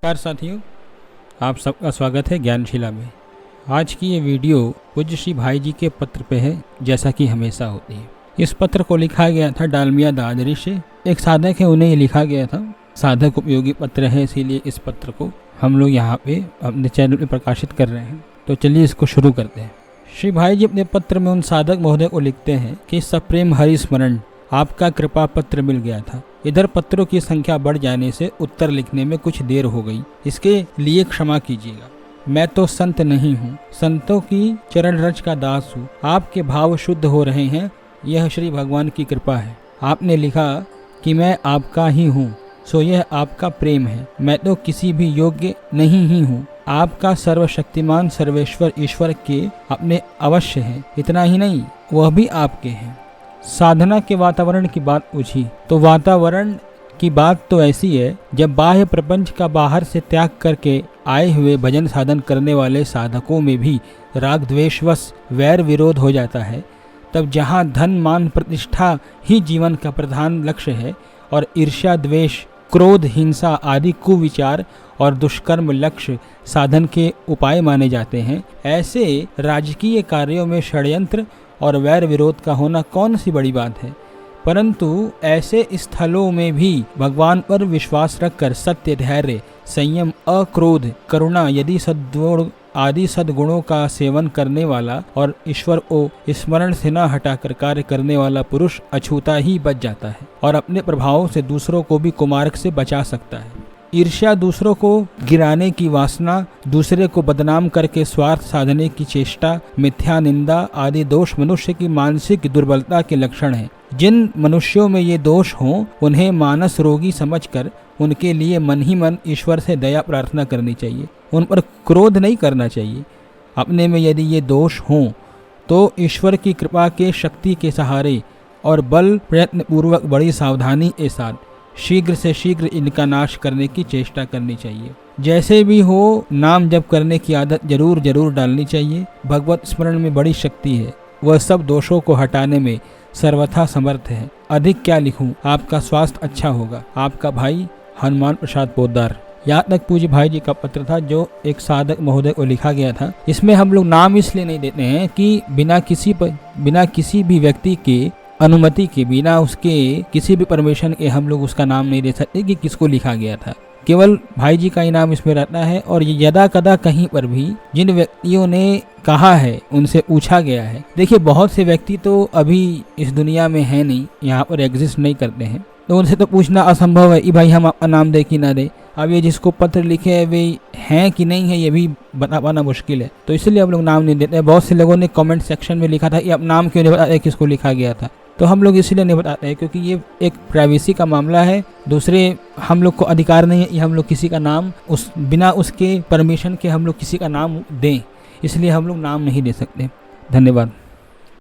नमस्कार साथियों, आप सबका स्वागत है ज्ञानशिला में। आज की ये वीडियो पूज्य श्री भाई जी के पत्र पे है, जैसा कि हमेशा होती है। इस पत्र को लिखा गया था डालमिया दादरी से। एक साधक है, उन्हें लिखा गया था। साधक उपयोगी पत्र है, इसीलिए इस पत्र को हम लोग यहाँ पे अपने चैनल पे प्रकाशित कर रहे हैं। तो चलिए इसको शुरू करते हैं। श्री भाई जी अपने पत्र में उन साधक महोदय को लिखते हैं कि सप्रेम हरि स्मरण, आपका कृपा पत्र मिल गया था। इधर पत्रों की संख्या बढ़ जाने से उत्तर लिखने में कुछ देर हो गई, इसके लिए क्षमा कीजिएगा। मैं तो संत नहीं हूँ, संतों की चरण रज का दास हूँ। आपके भाव शुद्ध हो रहे हैं, यह श्री भगवान की कृपा है। आपने लिखा कि मैं आपका ही हूँ, सो यह आपका प्रेम है। मैं तो किसी भी योग्य नहीं ही हूँ। आपका सर्वशक्तिमान सर्वेश्वर ईश्वर के अपने अवश्य है। इतना ही नहीं, वह भी आपके हैं। साधना के वातावरण की बात पूछी तो वातावरण की बात तो ऐसी है, जब बाह्य प्रपंच का बाहर से त्याग करके आए हुए भजन साधन करने वाले साधकों में भी राग द्वेषवश वैर विरोध हो जाता है, तब जहाँ धन मान प्रतिष्ठा ही जीवन का प्रधान लक्ष्य है और ईर्ष्या द्वेष क्रोध हिंसा आदि कुविचार और दुष्कर्म लक्ष्य साधन के उपाय माने जाते हैं, ऐसे राजकीय कार्यों में षड्यंत्र और वैर विरोध का होना कौन सी बड़ी बात है। परंतु ऐसे स्थलों में भी भगवान पर विश्वास रखकर सत्य, धैर्य, संयम, अक्रोध, करुणा यदि सद्गुण आदि सद्गुणों का सेवन करने वाला और ईश्वर को स्मरण से न हटाकर कार्य करने वाला पुरुष अछूता ही बच जाता है और अपने प्रभावों से दूसरों को भी कुमार्ग से बचा सकता है। ईर्ष्या, दूसरों को गिराने की वासना, दूसरे को बदनाम करके स्वार्थ साधने की चेष्टा, मिथ्या निंदा आदि दोष मनुष्य की मानसिक दुर्बलता के लक्षण हैं। जिन मनुष्यों में ये दोष हों, उन्हें मानस रोगी समझकर उनके लिए मन ही मन ईश्वर से दया प्रार्थना करनी चाहिए। उन पर क्रोध नहीं करना चाहिए। अपने में यदि ये दोष हों तो ईश्वर की कृपा के शक्ति के सहारे और बल प्रयत्न पूर्वक बड़ी सावधानी के साथ शीघ्र से शीघ्र इनका नाश करने की चेष्टा करनी चाहिए। जैसे भी हो, नाम जप करने की आदत जरूर डालनी चाहिए। भगवत स्मरण में बड़ी शक्ति है, वह सब दोषों को हटाने में सर्वथा समर्थ है। अधिक क्या लिखूं, आपका स्वास्थ्य अच्छा होगा। आपका भाई हनुमान प्रसाद पोद्दार। यहाँ तक पूज्य भाई जी का पत्र था, जो एक साधक महोदय को लिखा गया था। इसमें हम लोग नाम इसलिए नहीं देते हैं कि बिना किसी भी व्यक्ति के अनुमति के, बिना उसके किसी भी परमिशन के हम लोग उसका नाम नहीं दे सकते कि किसको लिखा गया था। केवल भाई जी का ही नाम इसमें रहता है। और यदा कदा कहीं पर भी जिन व्यक्तियों ने कहा है, उनसे पूछा गया है। देखिए, बहुत से व्यक्ति तो अभी इस दुनिया में है नहीं, यहाँ पर एग्जिस्ट नहीं करते हैं, तो उनसे तो पूछना असंभव है कि भाई हम आपका नाम दे कि ना दे। अब ये जिसको पत्र लिखे है वे हैं कि नहीं है, ये भी बता पाना मुश्किल है। तो इसलिए हम लोग नाम नहीं देते। बहुत से लोगों ने कमेंट सेक्शन में लिखा था कि अब नाम क्यों नहीं बताते किसको लिखा गया था। तो हम लोग इसलिए नहीं बताते हैं क्योंकि ये एक प्राइवेसी का मामला है। दूसरे हम लोग को अधिकार नहीं है कि हम लोग किसी का नाम बिना उसके परमिशन के हम लोग किसी का नाम दें, इसलिए हम लोग नाम नहीं दे सकते। धन्यवाद।